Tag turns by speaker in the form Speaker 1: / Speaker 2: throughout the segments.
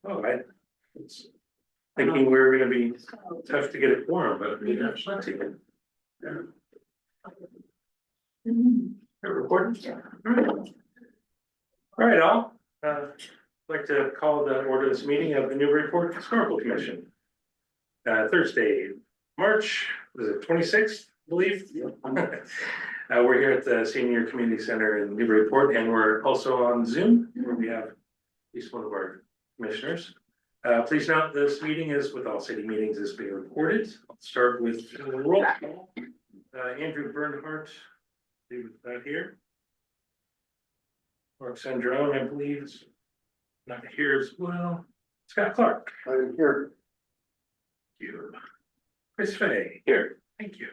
Speaker 1: Oh, I was thinking we were gonna be tough to get a quorum, but we have plenty. Yeah. Recording? Yeah. All right, all. I'd like to call the order of this meeting of the Newburyport Historical Commission. Thursday, March, was it 26th, I believe? We're here at the Senior Community Center in Newburyport, and we're also on Zoom, where we have at least one of our commissioners. Please note this meeting is, with all city meetings, is being recorded. I'll start with roll call. Andrew Bernhardt, not here. Mark Sandrone, I believe, is not here as well. Scott Clark.
Speaker 2: I'm here.
Speaker 1: Thank you. Chris Fay. Here. Thank you.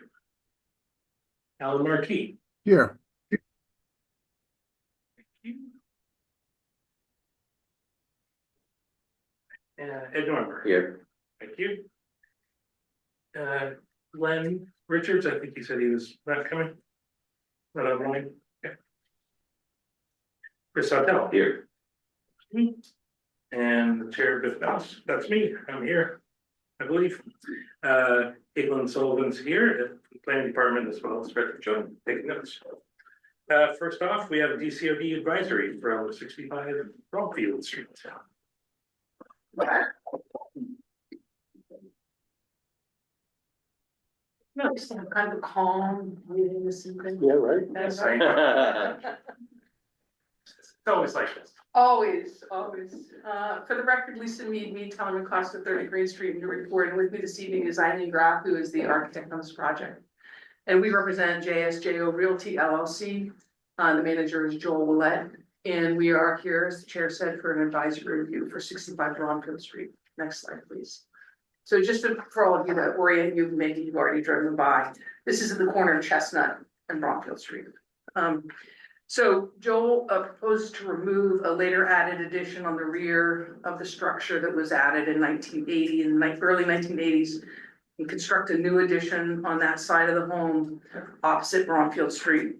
Speaker 1: Alan Markey.
Speaker 2: Here.
Speaker 1: Thank you. Ed Normer.
Speaker 2: Here.
Speaker 1: Thank you. Glenn Richards, I think he said he was not coming. Not online. Okay. Chris Sotell. Here. And the chair of the house, that's me, I'm here, I believe. Caitlin Sullivan's here at the planning department as well as Director Joe, taking notes. First off, we have a DCOD advisory from 65 Broadfield Street.
Speaker 3: No, just some kind of calm meeting this evening.
Speaker 2: Yeah, right.
Speaker 1: Yes, it's always like this.
Speaker 3: Always. For the record, Lisa Mead, Town and Costa 30 Green Street, Newburyport, and with me this evening is Eileen Graff, who is the architect on this project. And we represent JSJO Realty LLC. The manager is Joel Willett, and we are here, as the chair said, for an advisory review for 65 Broadfield Street. Next slide, please. So just for all of you that orient you, maybe you've already driven by, this is at the corner of Chestnut and Broadfield Street. So Joel proposed to remove a later added addition on the rear of the structure that was added in 1980, in the early 1980s, and construct a new addition on that side of the home opposite Broadfield Street.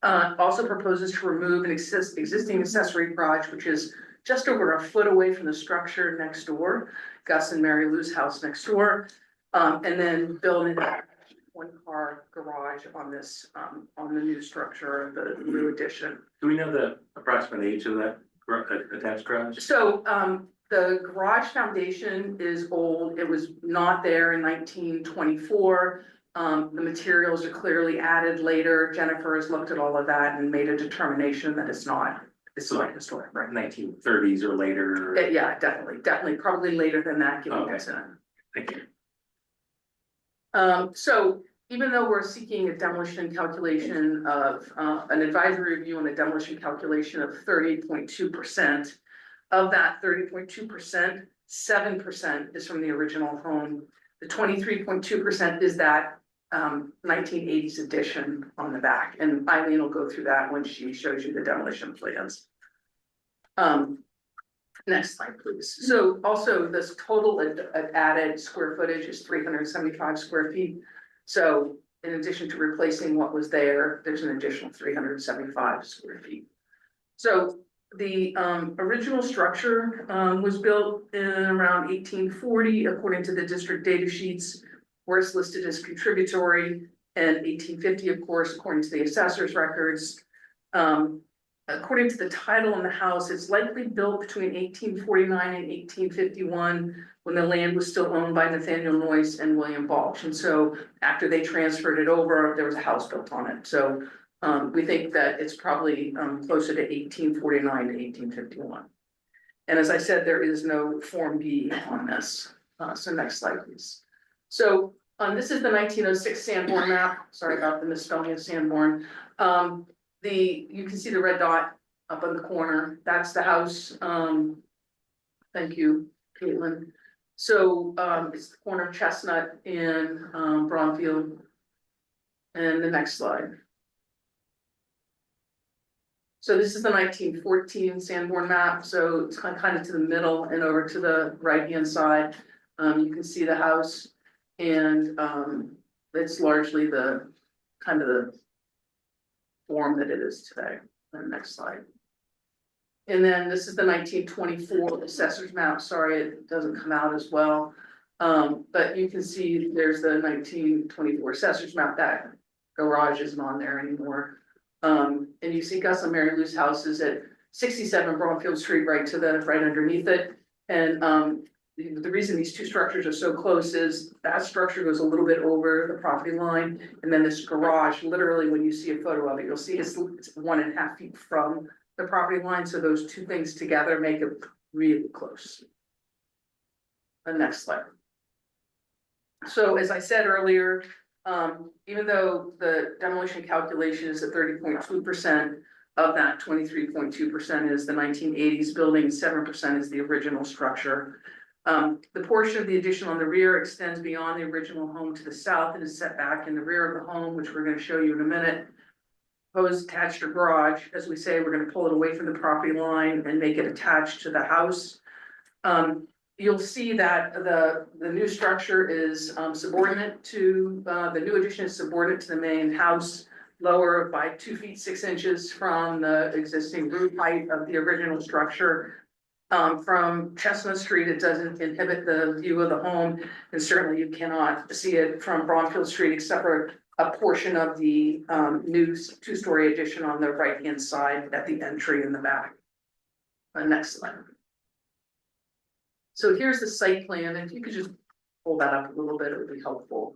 Speaker 3: Also proposes to remove an existing accessory garage, which is just over a foot away from the structure next door, Gus and Mary Lou's house next door, and then build an one-car garage on this, on the new structure of the new addition.
Speaker 1: Do we know the approximate age of that attached garage?
Speaker 3: So the garage foundation is old. It was not there in 1924. The materials are clearly added later. Jennifer has looked at all of that and made a determination that it's not historic, right?
Speaker 1: 1930s or later?
Speaker 3: Yeah, definitely, probably later than that, given
Speaker 1: Okay.
Speaker 3: what's in it.
Speaker 1: Thank you.
Speaker 3: So even though we're seeking a demolition calculation of an advisory review and a demolition calculation of 30.2%, of that 30.2%, 7% is from the original home. The 23.2% is that 1980s addition on the back, and Eileen will go through that when she shows you the demolition plans. Next slide, please. So also this total added square footage is 375 square feet. So in addition to replacing what was there, there's an additional 375 square feet. So the original structure was built in around 1840, according to the district data sheets, where it's listed as contributory, and 1850, of course, according to the assessor's records. According to the title in the house, it's likely built between 1849 and 1851, when the land was still owned by Nathaniel Noyce and William Balch. And so after they transferred it over, there was a house built on it. So we think that it's probably closer to 1849 to 1851. And as I said, there is no Form B on this. So next slide, please. So this is the 1906 Sanborn map. Sorry about the misspelling of Sanborn. You can see the red dot up in the corner. That's the house. Thank you, Caitlin. So it's the corner of Chestnut and Broadfield. And the next slide. So this is the 1914 Sanborn map. So it's kind of to the middle and over to the right-hand side. You can see the house, and it's largely the kind of the form that it is today. And next slide. And then this is the 1924 assessor's map, sorry, it doesn't come out as well. But you can see there's the 1924 assessor's map, that garage isn't on there anymore. And you see Gus and Mary Lou's house is at 67 Bromfield Street, right underneath it. And the reason these two structures are so close is that structure goes a little bit over the property line. And then this garage, literally, when you see a photo of it, you'll see it's 1.5 feet from the property line. So those two things together make it really close. The next slide. So as I said earlier, even though the demolition calculation is at 30.2%, of that 23.2% is the 1980s building, 7% is the original structure. The portion of the addition on the rear extends beyond the original home to the south and is set back in the rear of the home, which we're going to show you in a minute. Proposed attached or garage, as we say, we're going to pull it away from the property line and make it attached to the house. You'll see that the new structure is subordinate to, the new addition is subordinate to the main house, lower by 2 feet 6 inches from the existing roof height of the original structure. From Chestnut Street, it doesn't inhibit the view of the home, and certainly you cannot see it from Bromfield Street except for a portion of the new two-story addition on the right-hand side at the entry in the back. Next slide. So here's the site plan, and if you could just pull that up a little bit, it would be helpful.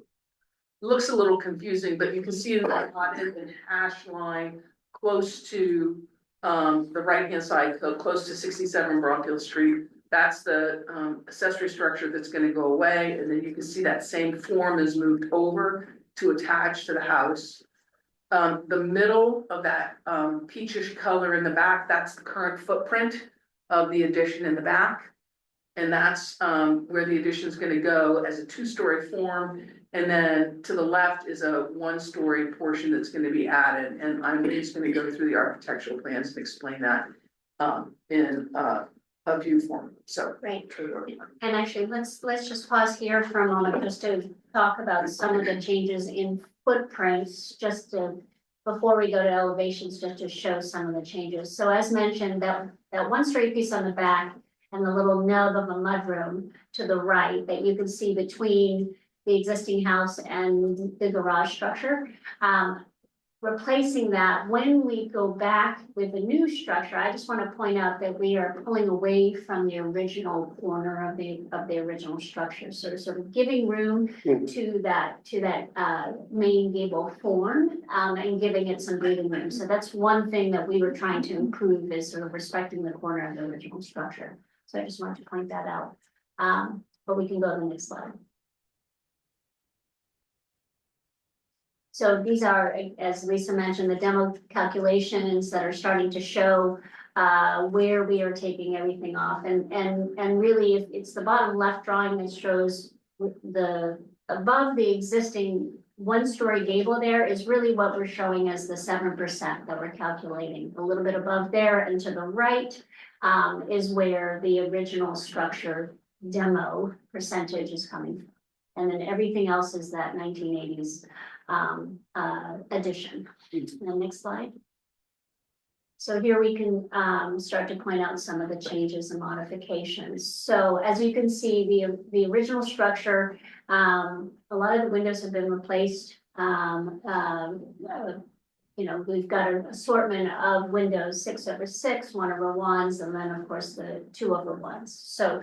Speaker 3: It looks a little confusing, but you can see the dotted and hash line close to the right-hand side, so close to 67 Bromfield Street. That's the accessory structure that's going to go away, and then you can see that same form is moved over to attach to the house. The middle of that peachish color in the back, that's the current footprint of the addition in the back. And that's where the addition is going to go as a two-story form. And then to the left is a one-story portion that's going to be added. And I'm just going to go through the architectural plans and explain that in a view form. So
Speaker 2: Right. And actually, let's just pause here for a moment just to talk about some of the changes in footprints, just to, before we go to elevations, just to show some of the changes. So as mentioned, that one-story piece on the back and the little nub of a mudroom to the right that you can see between the existing house and the garage structure. Replacing that, when we go back with the new structure, I just want to point out that we are pulling away from the original corner of the original structure. So sort of giving room to that main gable form and giving it some breathing room. So that's one thing that we were trying to improve, is sort of respecting the corner of the original structure. So I just wanted to point that out. But we can go to the next slide. So these are, as Lisa mentioned, the demo calculations that are starting to show where we are taking everything off. And really, if it's the bottom left drawing that shows the above the existing one-story gable, there is really what we're showing as the 7% that we're calculating. A little bit above there and to the right is where the original structure demo percentage is coming from. And then everything else is that 1980s addition. And the next slide. So here we can start to point out some of the changes and modifications. So as you can see, the original structure, a lot of the windows have been replaced. You know, we've got an assortment of windows, 6/6, 1/1s, and then of course the 2/1s. So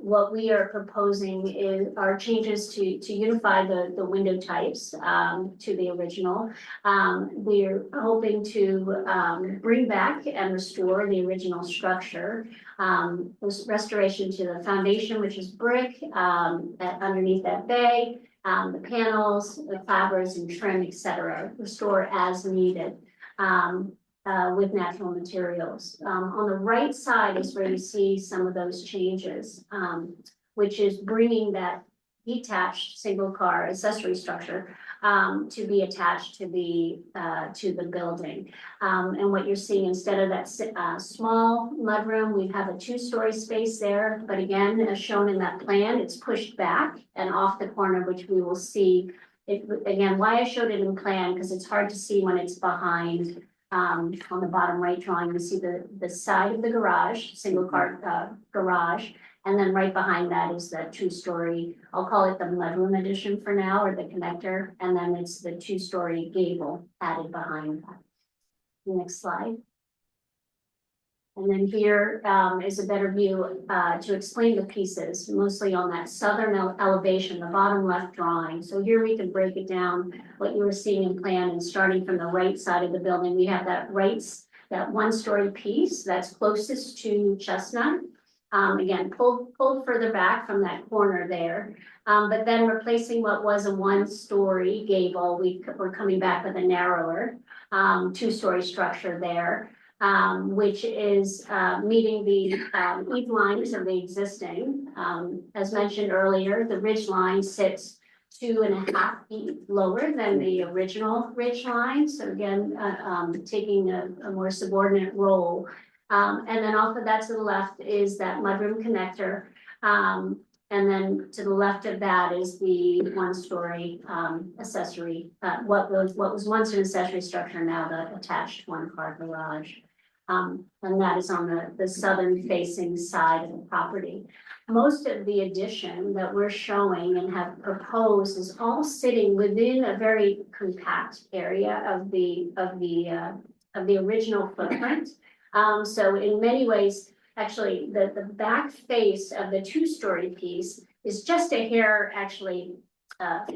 Speaker 2: what we are proposing are changes to unify the window types to the original. We're hoping to bring back and restore the original structure. Restoration to the foundation, which is brick, underneath that bay. The panels, the clapboards and trim, etc., restore as needed with natural materials. On the right side is where you see some of those changes, which is bringing that detached single car accessory structure to be attached to the building. And what you're seeing, instead of that small mudroom, we have a two-story space there. But again, as shown in that plan, it's pushed back and off the corner, which we will see. Again, why I showed it in plan, because it's hard to see when it's behind on the bottom right drawing, you see the side of the garage, single car, garage. And then right behind that is the two-story, I'll call it the mudroom addition for now, or the connector, and then it's the two-story gable added behind that. Next slide. And then here is a better view to explain the pieces, mostly on that southern elevation, the bottom left drawing. So here we can break it down, what you were seeing in plan, and starting from the right side of the building, we have that one-story piece that's closest to Chestnut. Again, pulled further back from that corner there, but then replacing what was a one-story gable, we're coming back with a narrower two-story structure there, which is meeting the eave lines of the existing. As mentioned earlier, the ridge line sits 2.5 feet lower than the original ridge line. So again, taking a more subordinate role. And then off of that to the left is that mudroom connector. And then to the left of that is the one-story accessory, what was once an accessory structure, now the attached one-car garage. And that is on the southern facing side of the property. Most of the addition that we're showing and have proposed is all sitting within a very compact area of the original footprint. So in many ways, actually, the back face of the two-story piece is just a hair actually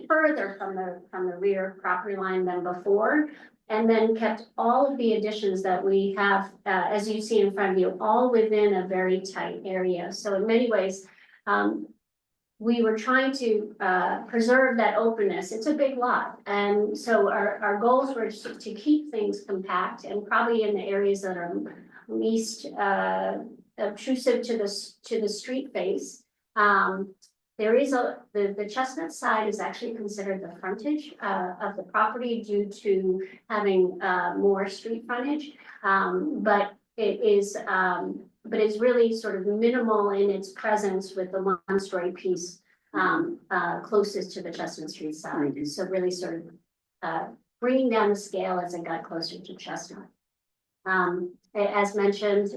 Speaker 2: further from the rear property line than before, and then kept all of the additions that we have, as you see in front of you, all within a very tight area. So in many ways, we were trying to preserve that openness. It's a big lot, and so our goals were to keep things compact and probably in the areas that are least obtrusive to the street face. There is the Chestnut side is actually considered the frontage of the property due to having more street frontage, but it's really sort of minimal in its presence with the one-story piece closest to the Chestnut Street side. So really sort of bringing down the scale as it got closer to Chestnut. As mentioned,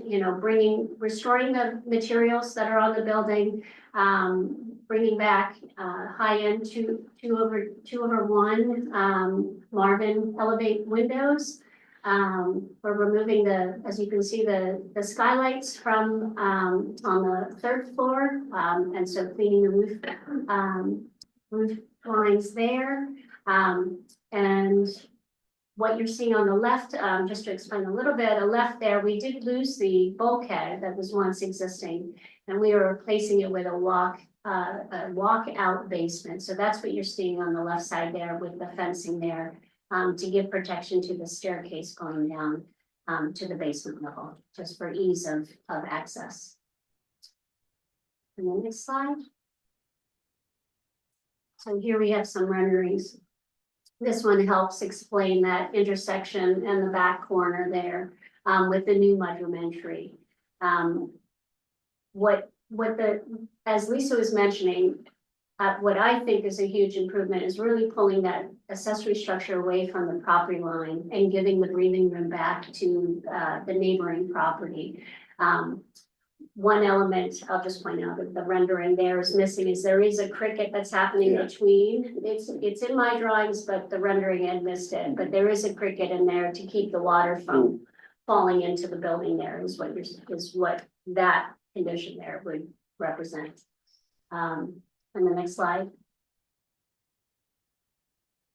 Speaker 2: restoring the materials that are on the building, bringing back high-end two over one Marvin Elevate windows. We're removing as you can see, the skylights from on the third floor, and so cleaning the roof lines there, and what you're seeing on the left, just to explain a little bit, left there, we did lose the bulkhead that was once existing, and we are replacing it with a walk-out basement. So that's what you're seeing on the left side there with the fencing there, to give protection to the staircase going down to the basement level, just for ease of access. And the next slide. So here we have some renderings. This one helps explain that intersection and the back corner there with the new mudroom entry. As Lisa was mentioning, what I think is a huge improvement is really pulling that accessory structure away from the property line and giving the breathing room back to the neighboring property. One element, I'll just point out that the rendering there is missing, is there is a cricket that's happening between. It's in my drawings, but the rendering had missed it. But there is a cricket in there to keep the water from falling into the building. There is what that condition there would represent. And the next slide.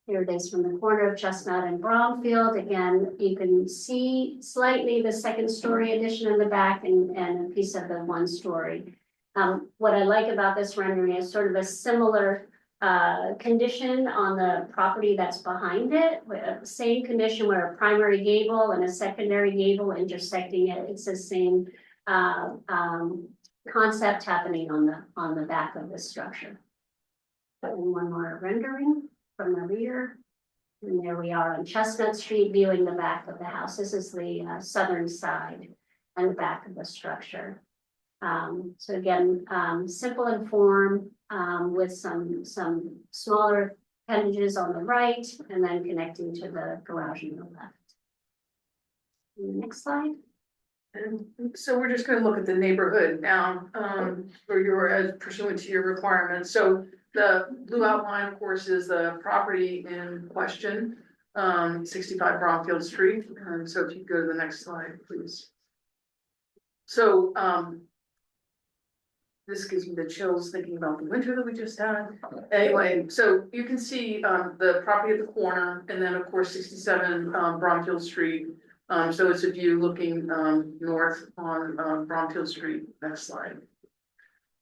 Speaker 2: Here it is from the corner of Chestnut and Bromfield. Again, you can see slightly the second story addition in the back and a piece of the one story. What I like about this rendering is sort of a similar condition on the property that's behind it. Same condition where a primary gable and a secondary gable intersecting it. It's the same concept happening on the back of the structure. And one more rendering from the rear, and there we are on Chestnut Street viewing the back of the house. This is the southern side and the back of the structure. So again, simple in form with some smaller appendages on the right and then connecting to the garage on the left. Next slide.
Speaker 3: And so we're just gonna look at the neighborhood now, for your, as pursuant to your requirements. So the blue outline, of course, is the property in question, 65 Bromfield Street. And so if you go to the next slide, please. So, this gives me the chills thinking about the winter that we just had. Anyway, so you can see, the property at the corner, and then of course 67 Bromfield Street. So it's a view looking north on Bromfield Street. Next slide.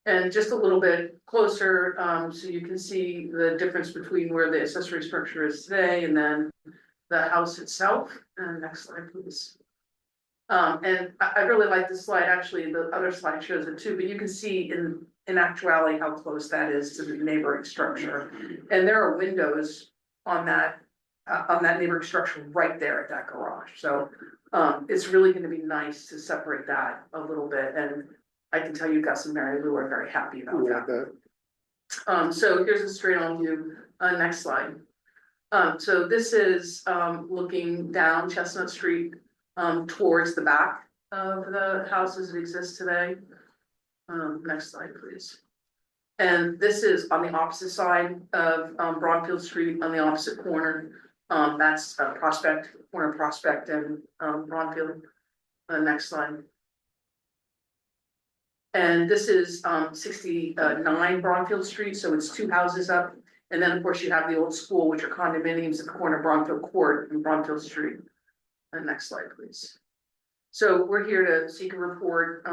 Speaker 3: And just a little bit closer, so you can see the difference between where the accessory structure is today and then the house itself. And next slide, please. And I really like this slide. Actually, the other slide shows it too, but you can see in actuality how close that is to the neighboring structure. And there are windows on that neighboring structure right there at that garage. So it's really gonna be nice to separate that a little bit, and I can tell you Gus and Mary Lou are very happy about that. So here's a straight on view. Next slide. So this is looking down Chestnut Street towards the back of the house as it exists today. Next slide, please. And this is on the opposite side of Bromfield Street, on the opposite corner. That's Prospect, corner Prospect and Bromfield. Next slide. And this is 69 Bromfield Street, so it's two houses up. And then, of course, you have the old school, which are condominiums at the corner of Bromfield Court and Bromfield Street. Next slide, please. So we're here to seek a report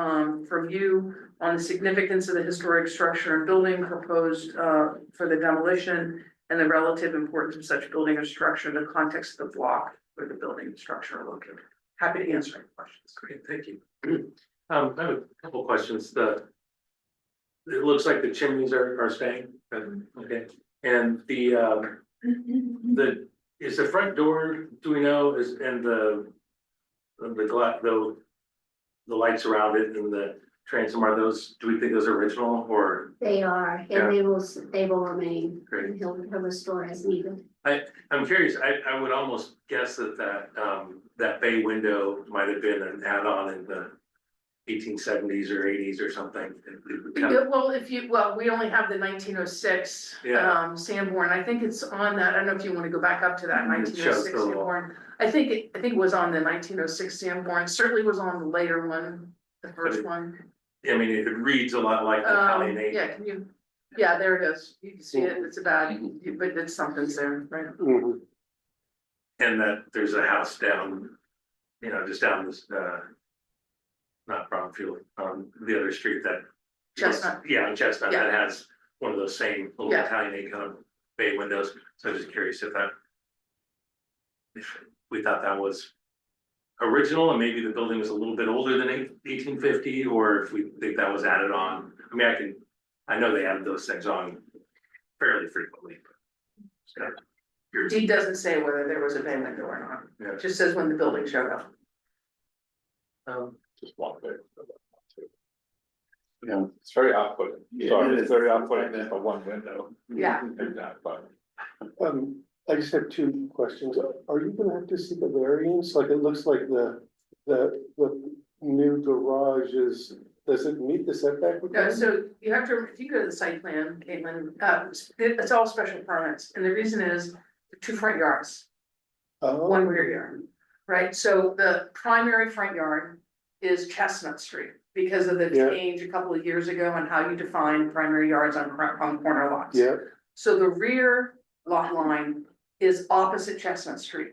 Speaker 3: from you on the significance of the historic structure and building proposed for the demolition and the relative importance of such building or structure in the context of the block where the building and structure are located. Happy to answer any questions.
Speaker 1: Great, thank you. I have a couple questions. It looks like the chimneys are staying, okay, and is the front door, do we know, and the lights around it and the transom, are those, do we think those are original or?
Speaker 2: They are,
Speaker 1: Yeah.
Speaker 2: and they will remain.
Speaker 1: Great.
Speaker 2: He'll restore as needed.
Speaker 1: I'm curious, I would almost guess that bay window might have been an add-on in the 1870s or 80s or something.
Speaker 3: Yeah, well, we only have the 1906
Speaker 1: Yeah.
Speaker 3: Sanborn. I think it's on that. I don't know if you want to go back up to that
Speaker 1: It
Speaker 3: 1906
Speaker 1: shows the little-
Speaker 3: Sanborn. I think it was on the 1906 Sanborn. Certainly was on the later one, the first one.
Speaker 1: I mean, it reads a lot like the Italian.
Speaker 3: Yeah, can you? Yeah, there it is. You can see it. It's about, but it's something's there, right?
Speaker 1: And that there's a house down, just down this, not Bromfield, the other street that.
Speaker 3: Chestnut.
Speaker 1: Yeah, on Chestnut,
Speaker 3: Yeah.
Speaker 1: that has one of those same little
Speaker 3: Yeah.
Speaker 1: Italian kind of bay windows, so I'm just curious if we thought that was original, and maybe the building was a little bit older than 1850, or if we think that was added on. I mean, I know they added those things on fairly frequently. But
Speaker 3: Deed doesn't say whether there was a bay window or not.
Speaker 1: Yeah.
Speaker 3: It just says when the building showed up.
Speaker 4: Just one bit. Yeah, it's very off-putting. Sorry, it's very off-putting for one window.
Speaker 3: Yeah.
Speaker 4: And that, but
Speaker 5: I just have two questions. Are you gonna have to seek a variance? Like, it looks like the new garage does it meet the setback
Speaker 3: No,
Speaker 5: requirement?
Speaker 3: so you have to, if you go to the site plan, Caitlin, it's all special permits, and the reason is two front yards, one rear yard. Right, so the primary front yard is Chestnut Street because of the
Speaker 5: Yeah.
Speaker 3: change a couple of years ago on how you define primary yards on corner lots.
Speaker 5: Yeah,
Speaker 3: So the rear lot line is opposite Chestnut Street,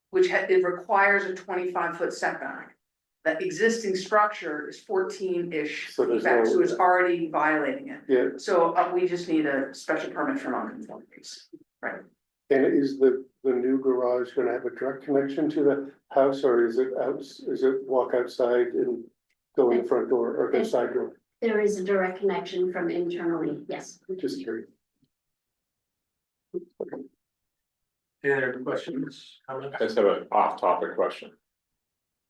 Speaker 3: which it requires a 25-foot setback. That existing structure is 14-ish
Speaker 5: So there's
Speaker 3: feet back,
Speaker 5: no-
Speaker 3: so it's already violating it.
Speaker 5: yeah.
Speaker 3: So we just need a special permit for non-conformities.
Speaker 5: And is the new garage gonna have a direct connection to the house, or is it walk outside and go in the front door or the side door?
Speaker 2: There is a direct connection from internally, yes.
Speaker 5: Just curious.
Speaker 1: Any other questions, comments?
Speaker 4: I just have an off-topic question.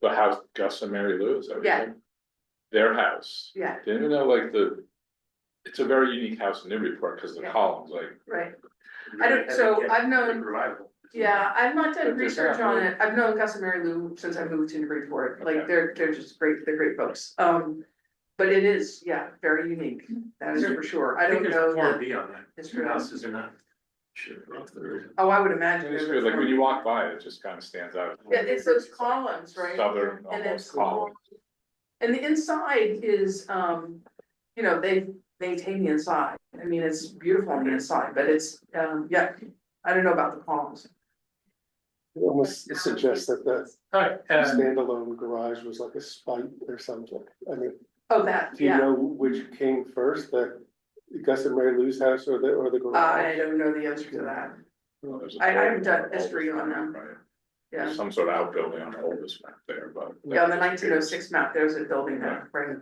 Speaker 4: The house Gus and Mary Lou, is that what you
Speaker 3: Yeah.
Speaker 4: said? Their house,
Speaker 3: Yeah,
Speaker 4: didn't you know, like it's a very unique house in Newburyport because the
Speaker 3: Yeah.
Speaker 4: columns, like,
Speaker 3: right. I don't, so I've known,
Speaker 1: Revival.
Speaker 3: Yeah, I've not done
Speaker 4: They're just
Speaker 3: research
Speaker 4: not
Speaker 3: on
Speaker 4: really-
Speaker 3: it. I've known Gus and Mary Lou since I moved to Newburyport. Like,
Speaker 4: Okay.
Speaker 3: they're just great, they're great folks. But it is, yeah, very unique. That is for sure. I don't
Speaker 1: think
Speaker 3: know
Speaker 1: there's Form
Speaker 3: the
Speaker 1: B on that,
Speaker 3: history.
Speaker 1: houses are not. Sure, if there is.
Speaker 3: Oh, I would imagine.
Speaker 4: I just
Speaker 3: there's
Speaker 4: feel
Speaker 3: a
Speaker 4: like when you
Speaker 3: form.
Speaker 4: walk by, it just kind of stands out.
Speaker 3: Yeah, it's those columns, right?
Speaker 4: Southern
Speaker 3: And
Speaker 4: almost
Speaker 3: it's
Speaker 4: column.
Speaker 3: And the inside is, you know, they've maintained the inside. I mean, it's beautiful on the inside, but it's, yeah, I don't know about the columns.
Speaker 5: It almost suggests that the
Speaker 1: All right,
Speaker 5: standalone garage was like a spite or something. I mean,
Speaker 3: Oh, that,
Speaker 5: do you
Speaker 3: yeah.
Speaker 5: know which came first, the Gus and Mary Lou's house or the
Speaker 3: I
Speaker 5: garage?
Speaker 3: don't know the answer to that.
Speaker 4: Well, there's a
Speaker 3: I haven't
Speaker 4: building
Speaker 3: done
Speaker 4: the
Speaker 3: history
Speaker 4: oldest
Speaker 3: on
Speaker 4: map,
Speaker 3: them.
Speaker 4: right?
Speaker 3: Yeah.
Speaker 4: There's some sort of outbuilding on the oldest map there, but.
Speaker 3: Yeah, on the 1906 map, there's a building there, right?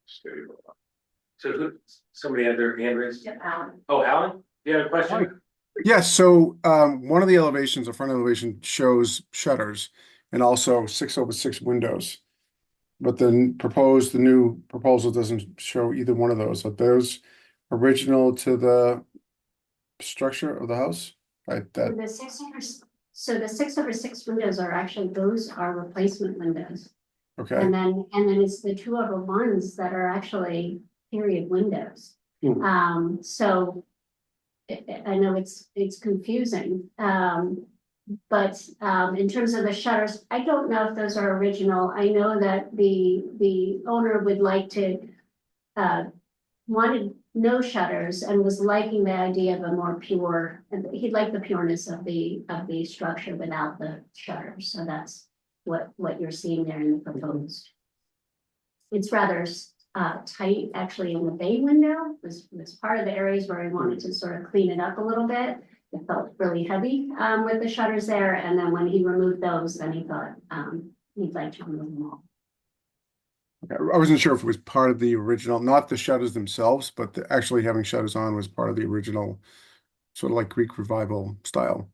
Speaker 4: Stable.
Speaker 1: so somebody had their hand raised?
Speaker 2: Yep, Alan.
Speaker 1: Oh, Alan, you have a question?
Speaker 6: Yes, so one of the elevations, the front elevation shows shutters and also 6/6 windows. But the new proposal doesn't show either one of those. Are those original to the structure of the house? That
Speaker 2: So the 6/6 windows are actually, those are replacement windows.
Speaker 6: okay,
Speaker 2: And then it's the 2/1s that are actually period windows.
Speaker 5: Hmm.
Speaker 2: So I know it's confusing. But in terms of the shutters, I don't know if those are original. I know that the owner would like to wanted no shutters and was liking the idea of a more pure, and he liked the pureness of the structure without the shutters. So that's what you're seeing there in the proposed. It's rather tight, actually, in the bay window was part of the areas where he wanted to sort of clean it up a little bit. It felt really heavy with the shutters there, and then when he removed those, then he thought he'd like to remove them all.
Speaker 6: I wasn't sure if it was part of the original, not the shutters themselves, but actually having shutters on was part of the original, sort of like Greek revival style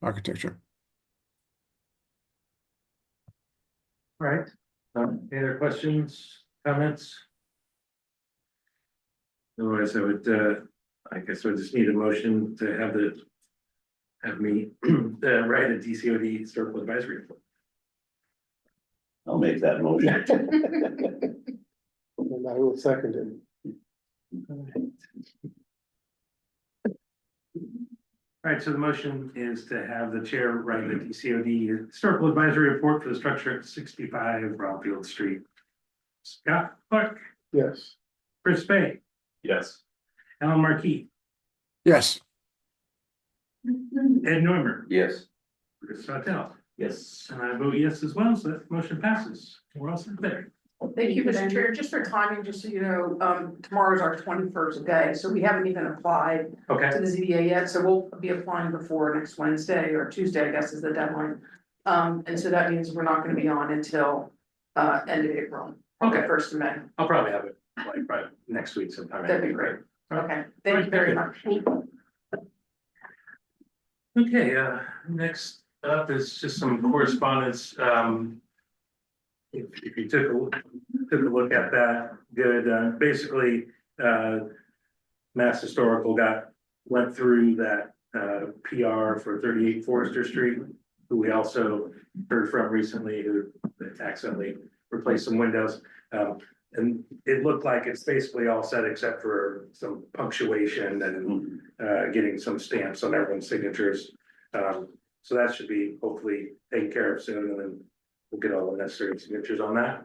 Speaker 6: architecture.
Speaker 1: All right, any other questions, comments? Otherwise, I guess I just need a motion to have me write a DCOD historical advisory report.
Speaker 7: I'll make that motion.
Speaker 5: And I will second it.
Speaker 1: All right, so the motion is to have the chair write the DCOD historical advisory report for the structure at 65 Brownfield Street. Scott Clark,
Speaker 5: Yes.
Speaker 1: Chris Bay,
Speaker 4: Yes.
Speaker 1: Alan Marquis,
Speaker 6: Yes,
Speaker 1: Ed Neumer,
Speaker 7: Yes.
Speaker 1: Chris Sawtell,
Speaker 7: Yes.
Speaker 1: and I vote yes as well, so that motion passes. We're all set there.
Speaker 3: Thank you, Mr. Chair. Just for timing, just so you know, tomorrow's our 21st day, so we haven't even applied
Speaker 1: Okay,
Speaker 3: to the ZBA yet, so we'll be applying before next Wednesday or Tuesday, I guess is the deadline. And so that means we're not gonna be on until end of April.
Speaker 1: Okay.
Speaker 3: 1st of May.
Speaker 1: I'll probably have it like right next week sometime.
Speaker 3: That'd be great. Okay, thank you very much.
Speaker 1: Okay, next up is just some correspondence. If you took a look at that, good, basically, Mass Historical went through that, PR for 38 Forester Street, who we also heard from recently, who accidentally replaced some windows. And it looked like it's basically all set except for some punctuation and, getting some stamps on everyone's signatures. So that should be hopefully taken care of soon, and then we'll get all the necessary signatures on that.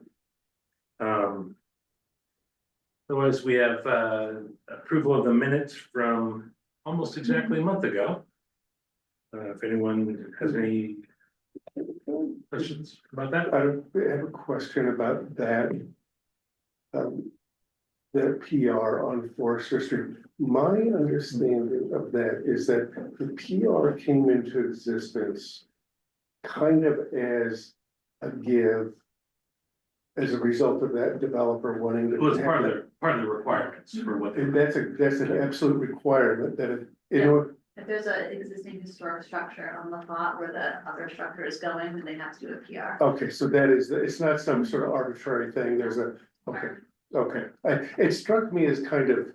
Speaker 1: Otherwise, we have approval of the minutes from almost exactly a month ago. If anyone has any questions about that?
Speaker 5: I have a question about that. The PR on Forester Street. My understanding of that is that the PR came into existence kind of as a give as a result of that developer wanting to.
Speaker 1: It was part of the requirements for what they.
Speaker 5: And that's an absolute requirement that in order.
Speaker 8: If there's an existing historic structure on the lot where the other structure is going, then they have to do a PR.
Speaker 5: Okay, so that is, it's not some sort of arbitrary thing, there's a, okay, it struck me as kind of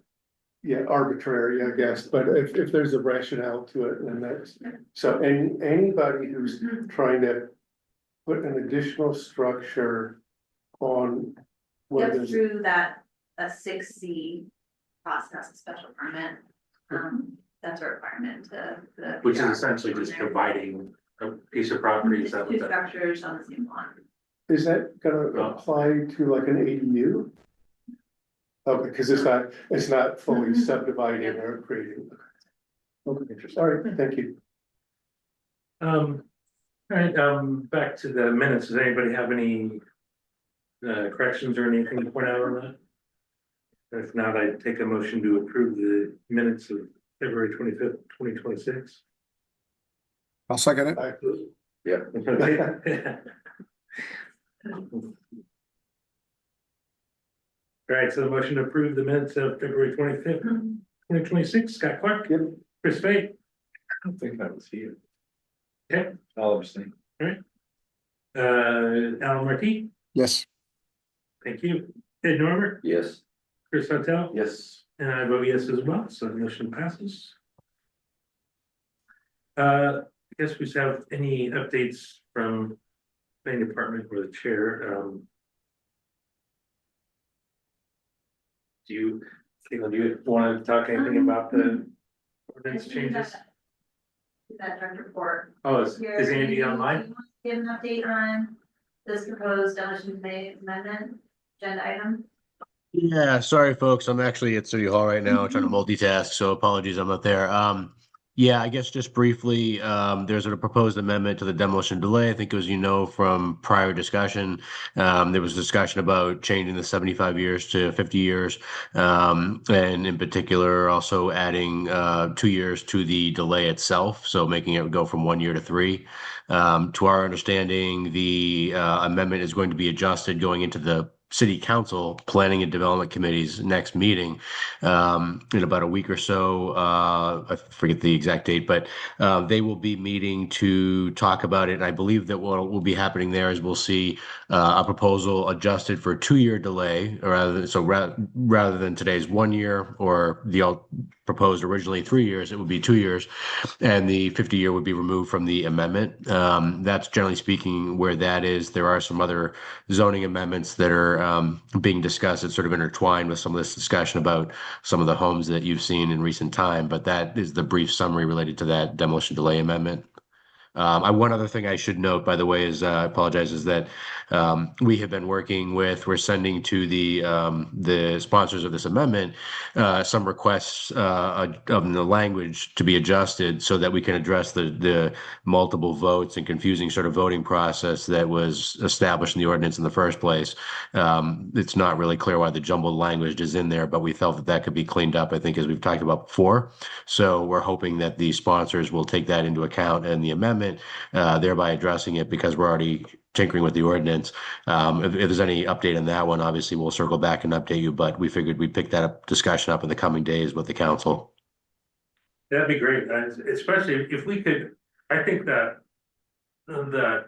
Speaker 5: yeah, arbitrary, I guess, but if there's a rationale to it, then that's, so anybody who's trying to put an additional structure on one of
Speaker 8: Get
Speaker 5: those,
Speaker 8: through that, a 6C process, a special permit. That's a requirement to the.
Speaker 1: Which is
Speaker 8: PR.
Speaker 1: essentially just dividing a piece of property, is that
Speaker 8: Two
Speaker 1: what that?
Speaker 8: structures on the same lot.
Speaker 5: is that gonna apply to like an ADU? Oh, because it's not fully subdividing or creating. Okay, interesting, all right, thank you.
Speaker 1: All right, back to the minutes. Does anybody have any corrections or anything to point out on that? If not, I take a motion to approve the minutes of February 25th, 2026.
Speaker 6: I'll second it.
Speaker 1: Okay. All right, so the motion to approve the minutes of February 25th, 2026, Scott Clark.
Speaker 5: Yep.
Speaker 1: Chris Fay.
Speaker 4: I don't think I was here.
Speaker 1: Okay.
Speaker 4: I'll abstain.
Speaker 1: Alan Markey,
Speaker 6: Yes.
Speaker 1: thank you. Ed Normer,
Speaker 7: Yes.
Speaker 1: Chris Hotel.
Speaker 7: Yes.
Speaker 1: And I vote yes as well, so the motion passes. I guess we just have any updates from planning department or the chair, do you, Caitlin, do you want to talk anything about the ordinance changes?
Speaker 8: That direct report.
Speaker 1: Oh, is Andy
Speaker 8: Here,
Speaker 1: online?
Speaker 8: do you want to give an update on this proposed demolition amendment, agenda item?
Speaker 9: Yeah, sorry, folks. I'm actually at City Hall right now trying to multitask, so apologies I'm not there. Yeah, I guess just briefly, there's a proposed amendment to the demolition delay. I think it was, from prior discussion. There was discussion about changing the 75 years to 50 years, and in particular, also adding 2 years to the delay itself, so making it go from 1 year to 3. To our understanding, the amendment is going to be adjusted going into the City Council Planning and Development Committee's next meeting in about a week or so. I forget the exact date, but they will be meeting to talk about it. And I believe that what will be happening there is we'll see a proposal adjusted for a 2-year delay, rather than today's 1 year or the proposed originally 3 years, it would be 2 years, and the 50-year would be removed from the amendment. That's generally speaking where that is. There are some other zoning amendments that are being discussed. It's sort of intertwined with some of this discussion about some of the homes that you've seen in recent time, but that is the brief summary related to that demolition delay amendment. One other thing I should note, by the way, is I apologize, is that we have been we're sending to the sponsors of this amendment some requests of the language to be adjusted so that we can address the multiple votes and confusing sort of voting process that was established in the ordinance in the first place. It's not really clear why the jumbled language is in there, but we felt that could be cleaned up, I think, as we've talked about before. So we're hoping that the sponsors will take that into account in the amendment, thereby addressing it, because we're already tinkering with the ordinance. If there's any update on that one, obviously we'll circle back and update you, but we figured we'd pick that discussion up in the coming days with the council.
Speaker 1: That'd be great, especially if we could. I think that the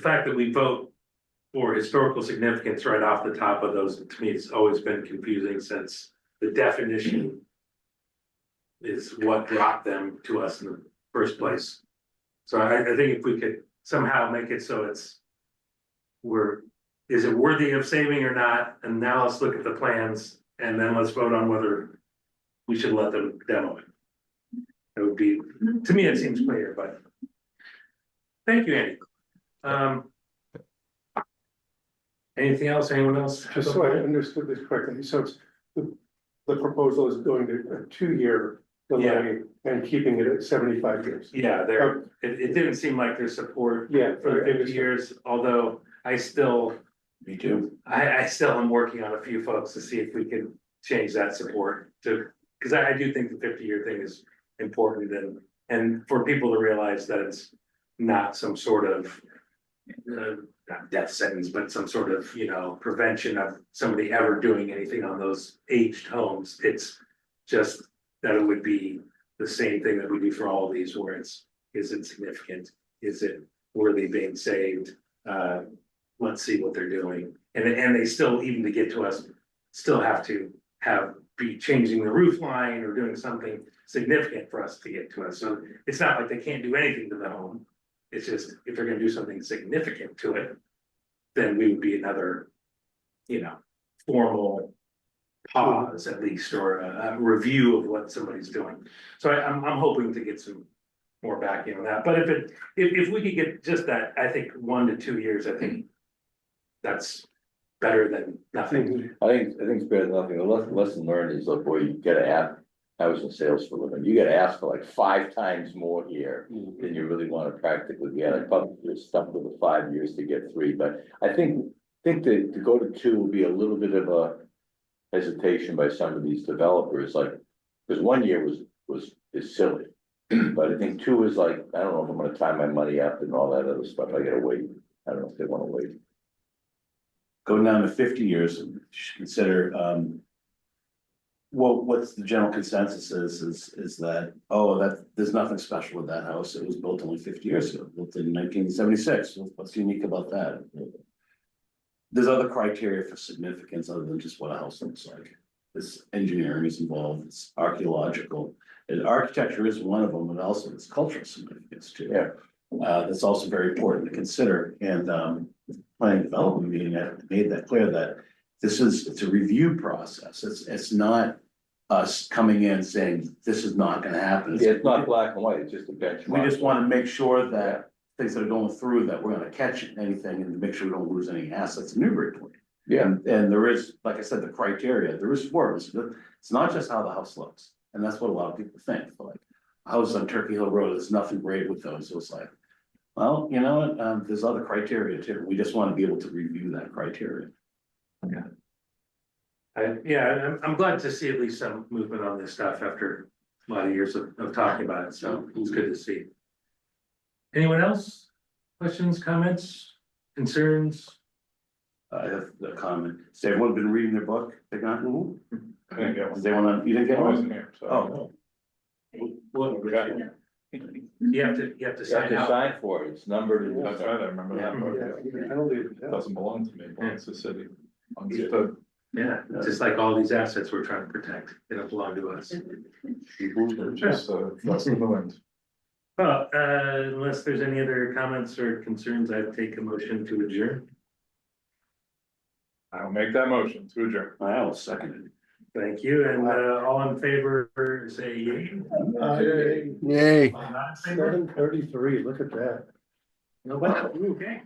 Speaker 1: fact that we vote for historical significance right off the top of those, to me, it's always been confusing, since the definition is what brought them to us in the first place. So I think if we could somehow make it so is it worthy of saving or not? And now let's look at the plans, and then let's vote on whether we should let them demo it. It would be, to me, it seems clear, but thank you, Andy. Anything else? Anyone else?
Speaker 5: Just so I understood this correctly, so it's the proposal is going to a 2-year delay and keeping it at 75 years.
Speaker 1: Yeah, it didn't seem like there's support
Speaker 5: Yeah,
Speaker 1: for the 50 years, although I still.
Speaker 7: Me too.
Speaker 1: I still am working on a few folks to see if we can change that support because I do think the 50-year thing is important, and for people to realize that it's not some sort of not death sentence, but some sort of, prevention of somebody ever doing anything on those aged homes. It's just that it would be the same thing that we do for all of these, where is it significant? Is it worthy being saved? Let's see what they're doing. And they still, even to get to us, still have to have be changing the roof line or doing something significant for us to get to us. So it's not like they can't do anything to the home. It's just if they're gonna do something significant to it, then we would be another, formal pause at least, or a review of what somebody's doing. So I'm hoping to get some more backing on that. But if we could get just that, I think 1 to 2 years, I think that's better than nothing.
Speaker 7: I think it's better than nothing. The lesson learned is, look, boy, you gotta ask, I was in sales for a living, you gotta ask for like 5 times more here than you really wanna practically get. I probably just stuck with the 5 years to get 3, but I think that to go to 2 will be a little bit of a hesitation by some of these developers, like, because 1 year is silly. But I think 2 is like, I don't know if I'm gonna tie my money up and all that other stuff, I gotta wait. I don't know if they wanna wait.
Speaker 10: Going down to 50 years, you should consider, what's the general consensus is that, there's nothing special with that house. It was built only 50 years ago, built in 1976. What's unique about that? There's other criteria for significance other than just what a house looks like. This engineering is involved, it's archaeological, and architecture is one of them, but also it's cultural significance too.
Speaker 7: Yeah.
Speaker 10: That's also very important to consider, and planning development meeting made that clear that it's a review process. It's not us coming in saying this is not gonna happen.
Speaker 7: Yeah, it's not black and white, it's just a benchmark.
Speaker 10: We just wanna make sure that things that are going through, that we're gonna catch anything and make sure we don't lose any assets in Newburyport.
Speaker 7: Yeah.
Speaker 10: And there is, like I said, the criteria, there is 4 of us. It's not just how the house looks, and that's what a lot of people think, like, a house on Turkey Hill Road, there's nothing great with those, so it's like, well, you know what, there's other criteria too, we just wanna be able to review that criteria.
Speaker 1: I'm glad to see at least some movement on this stuff after a lot of years of talking about it, so it's good to see. Anyone else? Questions, comments, concerns?
Speaker 10: I have a comment, has everyone been reading their book? They got,
Speaker 4: I didn't get one.
Speaker 10: you didn't get
Speaker 4: I
Speaker 10: one?
Speaker 4: wasn't here, so.
Speaker 10: Oh.
Speaker 1: Well,
Speaker 4: Okay.
Speaker 1: you have to
Speaker 7: You have
Speaker 1: sign
Speaker 7: to
Speaker 1: out.
Speaker 7: sign for it, it's numbered. and-
Speaker 4: That's right, I remember that. book.
Speaker 5: I don't even
Speaker 4: It doesn't belong to me, it belongs to the city. Understood.
Speaker 1: Yeah, just like all these assets we're trying to protect, they don't belong to us.
Speaker 4: Just dust in the wind.
Speaker 1: Well, unless there's any other comments or concerns, I'd take a motion to adjourn.
Speaker 4: I'll make that motion to adjourn.
Speaker 10: I will second it.
Speaker 1: Thank you, and all in favor, say yay.
Speaker 6: Yay.
Speaker 1: Not in favor?
Speaker 5: 7:33, look at that.
Speaker 1: Nobody, okay.